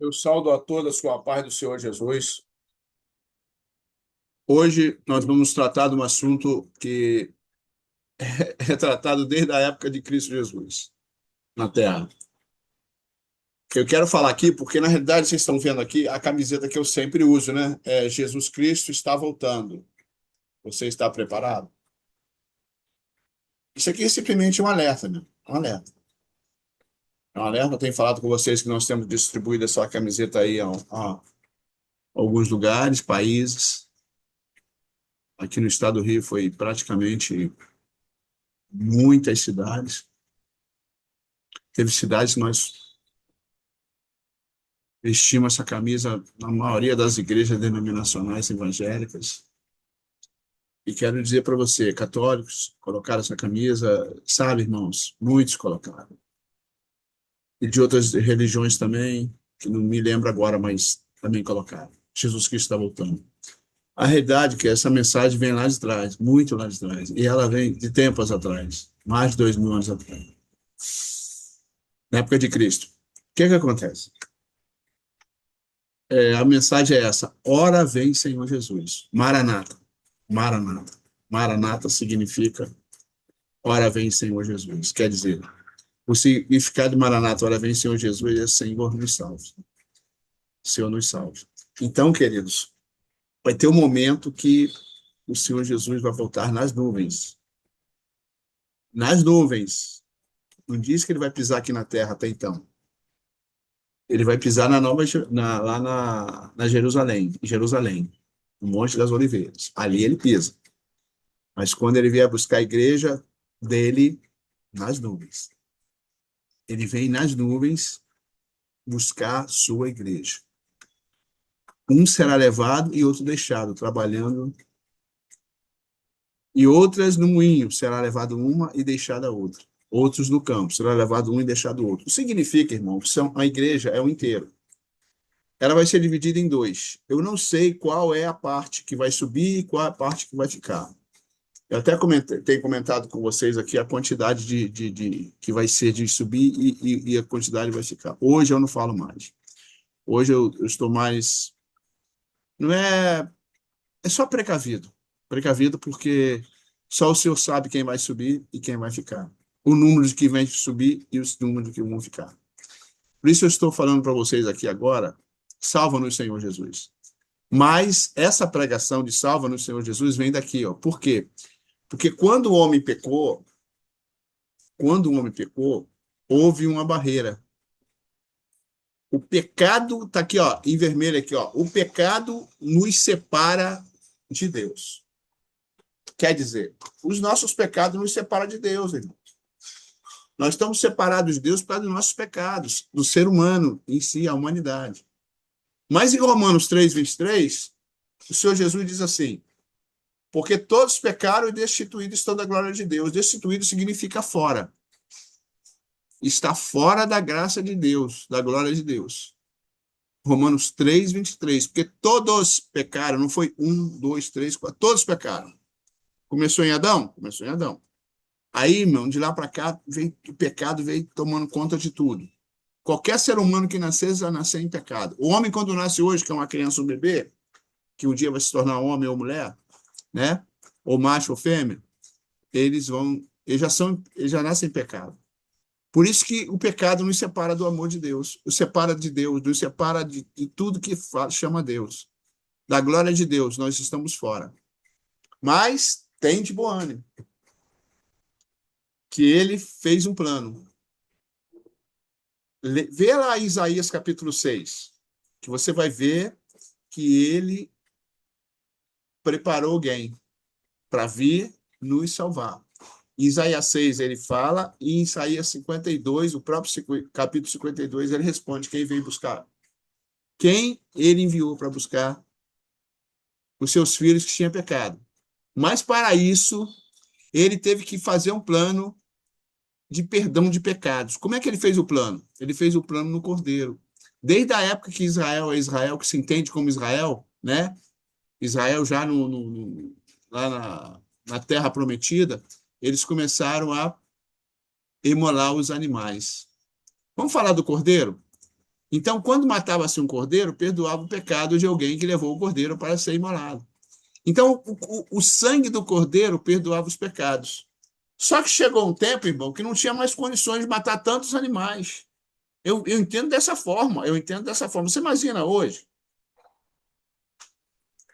Eu saldo a toda a paz do Senhor Jesus. Hoje nós vamos tratar de um assunto que é tratado desde a época de Cristo Jesus na Terra. Eu quero falar aqui porque, na realidade, vocês estão vendo aqui a camiseta que eu sempre uso, né? É Jesus Cristo está voltando. Você está preparado? Isso aqui é simplesmente um alerta, né? Um alerta. É um alerta. Eu tenho falado com vocês que nós temos distribuído essa camiseta aí a alguns lugares, países. Aqui no estado do Rio foi praticamente muitas cidades. Teve cidades que nós vestimos essa camisa na maioria das igrejas denominacionais evangélicas. E quero dizer para você, católicos, colocaram essa camisa, sabe, irmãos, muitos colocaram. E de outras religiões também, que não me lembro agora, mas também colocaram. Jesus Cristo está voltando. A realidade é que essa mensagem vem lá de trás, muito lá de trás. E ela vem de tempos atrás, mais de 2000 anos atrás. Na época de Cristo. O que acontece? A mensagem é essa: ora vem Senhor Jesus. Maranata. Maranata. Maranata significa ora vem Senhor Jesus. Quer dizer, o significado de Maranata, ora vem Senhor Jesus, é Senhor nos salve. Senhor nos salve. Então, queridos, vai ter um momento que o Senhor Jesus vai voltar nas nuvens. Nas nuvens. Não diz que ele vai pisar aqui na terra até então. Ele vai pisar lá na Jerusalém, em Jerusalém, no Monte das Oliveiras. Ali ele pisa. Mas quando ele vier buscar a igreja dele, nas nuvens. Ele vem nas nuvens buscar sua igreja. Um será levado e outro deixado, trabalhando. E outras no moinho, será levado uma e deixada a outra. Outros no campo, será levado um e deixado o outro. O que significa, irmão, que a igreja é o inteiro. Ela vai ser dividida em dois. Eu não sei qual é a parte que vai subir e qual é a parte que vai ficar. Eu até tenho comentado com vocês aqui a quantidade que vai ser de subir e a quantidade vai ficar. Hoje eu não falo mais. Hoje eu estou mais. Não é. É só precavido. Precavido porque só o Senhor sabe quem vai subir e quem vai ficar. O número de que vem subir e os números de que vão ficar. Por isso eu estou falando para vocês aqui agora, salva-nos, Senhor Jesus. Mas essa pregação de salva-nos, Senhor Jesus, vem daqui, ó. Por quê? Porque quando o homem pecou, houve uma barreira. O pecado está aqui, ó, em vermelho aqui, ó. O pecado nos separa de Deus. Quer dizer, os nossos pecados nos separam de Deus, irmão. Nós estamos separados de Deus por causa dos nossos pecados, do ser humano em si, a humanidade. Mas em Romanos 3:23, o Senhor Jesus diz assim: porque todos pecaram e destituídos estão da glória de Deus. Destituído significa fora. Está fora da graça de Deus, da glória de Deus. Romanos 3:23. Porque todos pecaram, não foi 1, 2, 3, 4, todos pecaram. Começou em Adão? Começou em Adão. Aí, irmão, de lá para cá, o pecado veio tomando conta de tudo. Qualquer ser humano que nascer, já nasceu em pecado. O homem, quando nasce hoje, que é uma criança ou um bebê, que um dia vai se tornar homem ou mulher, né? Ou macho ou fêmea, eles já nascem em pecado. Por isso que o pecado nos separa do amor de Deus, nos separa de Deus, nos separa de tudo que chama Deus. Da glória de Deus, nós estamos fora. Mas tem de bom ânimo, que ele fez um plano. Vê lá Isaías capítulo 6, que você vai ver que ele preparou alguém para vir nos salvar. Em Isaías 6 ele fala, e em Isaías 52, o próprio capítulo 52, ele responde quem veio buscar. Quem ele enviou para buscar os seus filhos que tinham pecado. Mas para isso, ele teve que fazer um plano de perdão de pecados. Como é que ele fez o plano? Ele fez o plano no Cordeiro. Desde a época que Israel é Israel, que se entende como Israel, né? Israel já lá na Terra Prometida, eles começaram a imolar os animais. Vamos falar do Cordeiro? Então, quando matava-se um cordeiro, perdoava o pecado de alguém que levou o cordeiro para ser imolado. Então, o sangue do cordeiro perdoava os pecados. Só que chegou um tempo, irmão, que não tinha mais condições de matar tantos animais. Eu entendo dessa forma, eu entendo dessa forma. Você imagina hoje,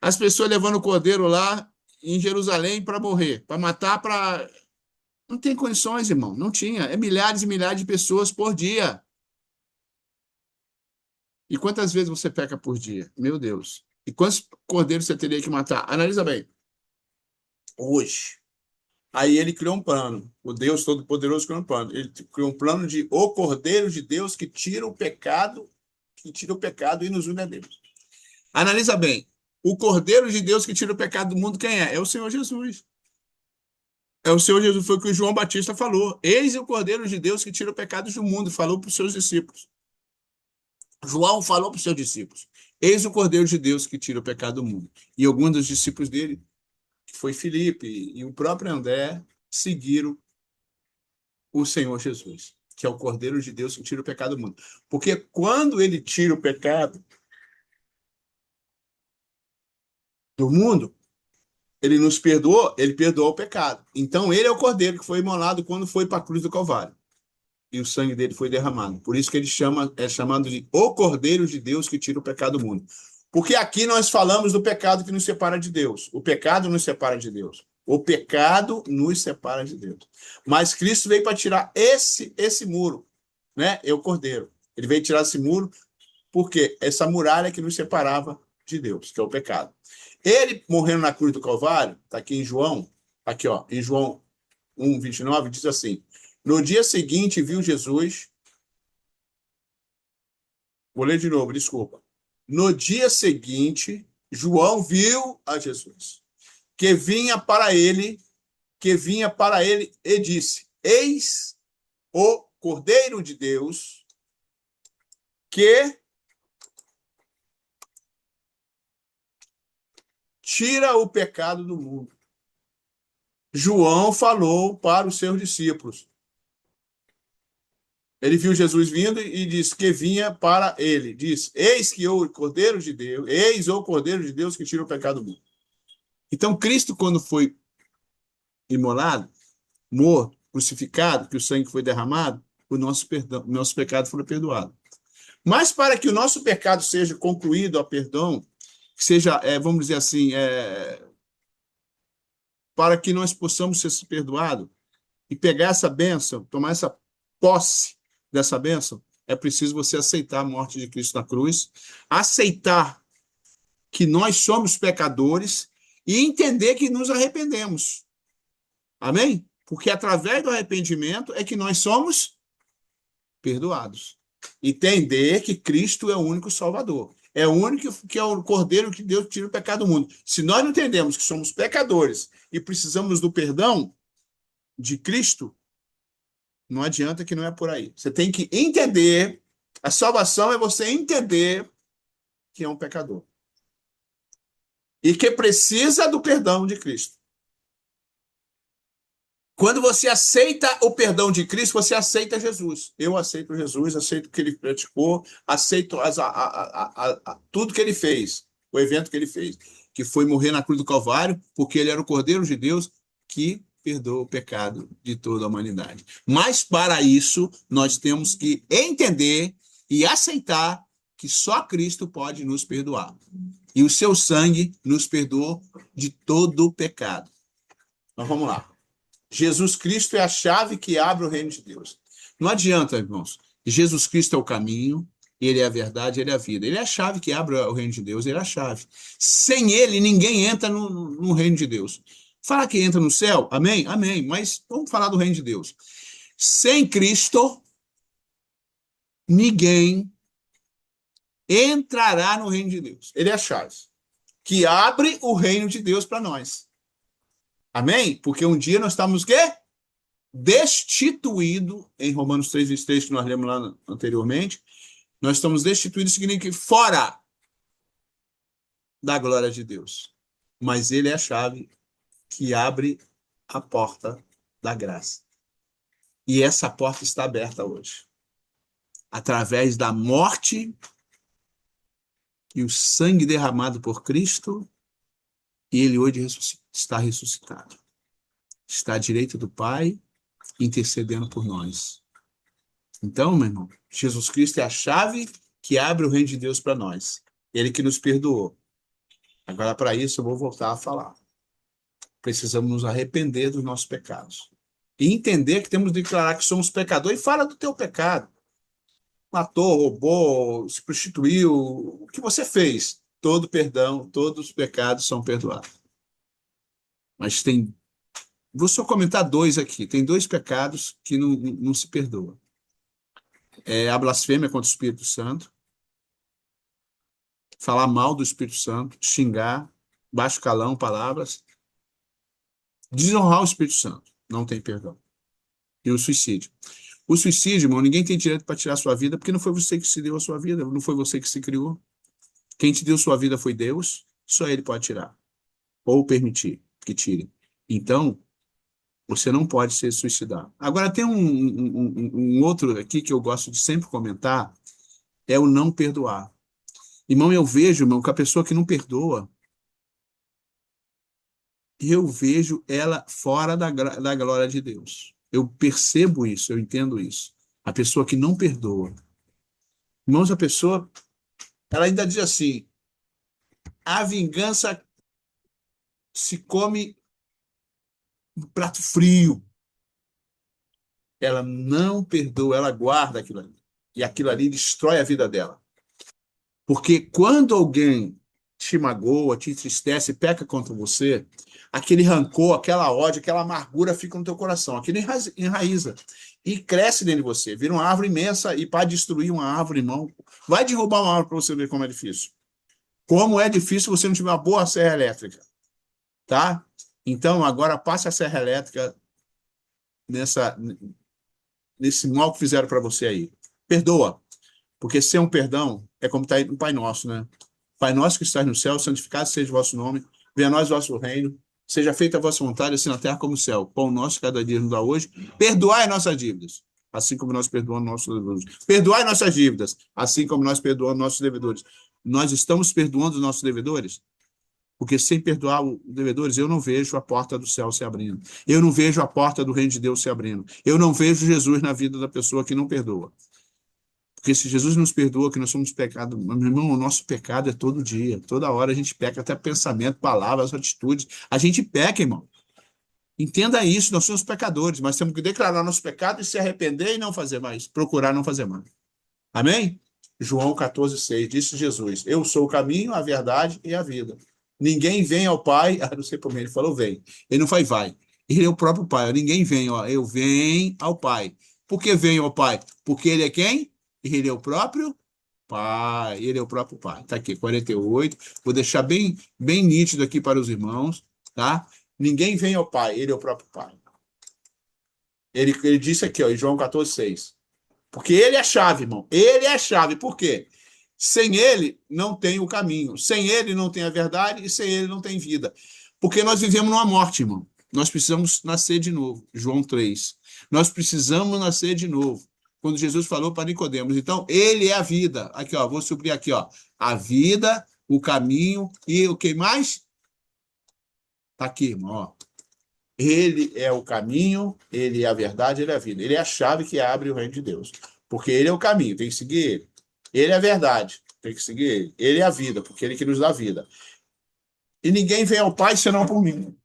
as pessoas levando o cordeiro lá em Jerusalém para morrer, para matar, para... Não tem condições, irmão, não tinha. É milhares e milhares de pessoas por dia. E quantas vezes você peca por dia? Meu Deus. E quantos cordeiros você teria que matar? Analisa bem. Hoje. Aí ele criou um plano. O Deus Todo-Poderoso criou um plano. Ele criou um plano de o Cordeiro de Deus que tira o pecado e nos une a Deus. Analisa bem. O Cordeiro de Deus que tira o pecado do mundo, quem é? É o Senhor Jesus. É o Senhor Jesus, foi o que o João Batista falou. Eis o Cordeiro de Deus que tira o pecado do mundo, falou para os seus discípulos. João falou para os seus discípulos. Eis o Cordeiro de Deus que tira o pecado do mundo. E alguns dos discípulos dele, que foi Filipe e o próprio André, seguiram o Senhor Jesus, que é o Cordeiro de Deus que tira o pecado do mundo. Porque quando ele tira o pecado do mundo, ele nos perdoou, ele perdoou o pecado. Então ele é o Cordeiro que foi imolado quando foi para a cruz do Calvário. E o sangue dele foi derramado. Por isso que ele é chamado de o Cordeiro de Deus que tira o pecado do mundo. Porque aqui nós falamos do pecado que nos separa de Deus. O pecado nos separa de Deus. O pecado nos separa de Deus. Mas Cristo veio para tirar esse muro, né? É o Cordeiro. Ele veio tirar esse muro porque essa muralha que nos separava de Deus, que é o pecado. Ele morrendo na cruz do Calvário, está aqui em João, aqui ó, em João 1:29, diz assim: no dia seguinte viu Jesus, vou ler de novo, desculpa. No dia seguinte, João viu a Jesus, que vinha para ele, e disse: eis o Cordeiro de Deus que tira o pecado do mundo. João falou para os seus discípulos. Ele viu Jesus vindo e disse que vinha para ele. Diz: eis que o Cordeiro de Deus, eis o Cordeiro de Deus que tira o pecado do mundo. Então, Cristo, quando foi imolado, morto, crucificado, que o sangue foi derramado, o nosso pecado foi perdoado. Mas para que o nosso pecado seja concluído a perdão, que seja, vamos dizer assim, para que nós possamos ser perdoados e pegar essa bênção, tomar essa posse dessa bênção, é preciso você aceitar a morte de Cristo na cruz, aceitar que nós somos pecadores e entender que nos arrependemos. Amém? Porque através do arrependimento é que nós somos perdoados. Entender que Cristo é o único Salvador. É o único que é o Cordeiro que Deus tira o pecado do mundo. Se nós não entendemos que somos pecadores e precisamos do perdão de Cristo, não adianta que não é por aí. Você tem que entender. A salvação é você entender que é um pecador. E que precisa do perdão de Cristo. Quando você aceita o perdão de Cristo, você aceita Jesus. Eu aceito Jesus, aceito o que ele praticou, aceito tudo que ele fez, o evento que ele fez, que foi morrer na cruz do Calvário, porque ele era o Cordeiro de Deus que perdoa o pecado de toda a humanidade. Mas para isso, nós temos que entender e aceitar que só Cristo pode nos perdoar. E o seu sangue nos perdoou de todo o pecado. Então vamos lá. Jesus Cristo é a chave que abre o reino de Deus. Não adianta, irmãos. Jesus Cristo é o caminho, ele é a verdade, ele é a vida. Ele é a chave que abre o reino de Deus, ele é a chave. Sem ele, ninguém entra no reino de Deus. Falar que entra no céu, amém? Amém. Mas vamos falar do reino de Deus. Sem Cristo, ninguém entrará no reino de Deus. Ele é a chave que abre o reino de Deus para nós. Amém? Porque um dia nós estamos o quê? Destituído, em Romanos 3:23, que nós lemos lá anteriormente, nós estamos destituídos, significa fora da glória de Deus. Mas ele é a chave que abre a porta da graça. E essa porta está aberta hoje. através da morte e o sangue derramado por Cristo, e ele hoje está ressuscitado. Está à direita do Pai, intercedendo por nós. Então, meu irmão, Jesus Cristo é a chave que abre o reino de Deus para nós. Ele que nos perdoou. Agora, para isso, eu vou voltar a falar. Precisamos nos arrepender dos nossos pecados. E entender que temos de declarar que somos pecadores. E fala do teu pecado. Matou, roubou, se prostituiu. O que você fez? Todo perdão, todos os pecados são perdoados. Mas tem... Vou só comentar dois aqui. Tem dois pecados que não se perdoam. É a blasfêmia contra o Espírito Santo. Falar mal do Espírito Santo. Xingar. Baixo calão, palavras. Desonrar o Espírito Santo. Não tem perdão. E o suicídio. O suicídio, irmão, ninguém tem direito para tirar a sua vida, porque não foi você que se deu a sua vida, não foi você que se criou. Quem te deu sua vida foi Deus, só Ele pode tirar. Ou permitir que tire. Então, você não pode se suicidar. Agora, tem um outro aqui que eu gosto de sempre comentar, é o não perdoar. Irmão, eu vejo, irmão, que a pessoa que não perdoa, eu vejo ela fora da glória de Deus. Eu percebo isso, eu entendo isso. A pessoa que não perdoa. Irmãos, a pessoa, ela ainda diz assim, a vingança se come no prato frio. Ela não perdoa, ela guarda aquilo ali. E aquilo ali destrói a vida dela. Porque quando alguém te magoa, te entristece, peca contra você, aquele rancor, aquela ódio, aquela amargura fica no teu coração. Aquilo enraiza e cresce dentro de você. Vira uma árvore imensa e para destruir uma árvore, irmão, vai derrubar uma árvore para você ver como é difícil. Como é difícil você não tiver uma boa serra elétrica, tá? Então, agora passe a serra elétrica nesse mal que fizeram para você aí. Perdoa. Porque sem um perdão é como está no Pai Nosso, né? Pai nosso que estás no céu, santificado seja o vosso nome, venha a nós o vosso reino, seja feita a vossa vontade, assim na terra como no céu. Pão nosso cada dia nos dá hoje. Perdoai nossas dívidas, assim como nós perdoamos nossos devedores. Perdoai nossas dívidas, assim como nós perdoamos nossos devedores. Nós estamos perdoando os nossos devedores? Porque sem perdoar os devedores, eu não vejo a porta do céu se abrindo. Eu não vejo a porta do reino de Deus se abrindo. Eu não vejo Jesus na vida da pessoa que não perdoa. Porque se Jesus nos perdoa, que nós somos pecados, meu irmão, o nosso pecado é todo dia, toda hora a gente peca, até pensamento, palavras, atitudes, a gente peca, irmão. Entenda isso, nós somos pecadores, mas temos que declarar nosso pecado e se arrepender e não fazer mais, procurar não fazer mais. Amém? João 14,6, disse Jesus, eu sou o caminho, a verdade e a vida. Ninguém vem ao Pai, não sei por mim, ele falou vem, ele não faz vai, ele é o próprio Pai, ninguém vem, ó, eu venho ao Pai. Por que venho ao Pai? Porque ele é quem? Ele é o próprio Pai. Ele é o próprio Pai. Está aqui, 48. Vou deixar bem nítido aqui para os irmãos, tá? Ninguém vem ao Pai, ele é o próprio Pai. Ele disse aqui, ó, em João 14,6. Porque ele é a chave, irmão. Ele é a chave. Por quê? Sem ele não tem o caminho. Sem ele não tem a verdade e sem ele não tem vida. Porque nós vivemos numa morte, irmão. Nós precisamos nascer de novo. João 3. Nós precisamos nascer de novo. Quando Jesus falou para Nicodemos. Então, ele é a vida. Aqui, ó, vou subir aqui, ó. A vida, o caminho e o que mais? Tá aqui, irmão, ó. Ele é o caminho, ele é a verdade, ele é a vida. Ele é a chave que abre o reino de Deus. Porque ele é o caminho, tem que seguir ele. Ele é a verdade, tem que seguir ele. Ele é a vida, porque ele que nos dá a vida. E ninguém vem ao Pai senão por mim.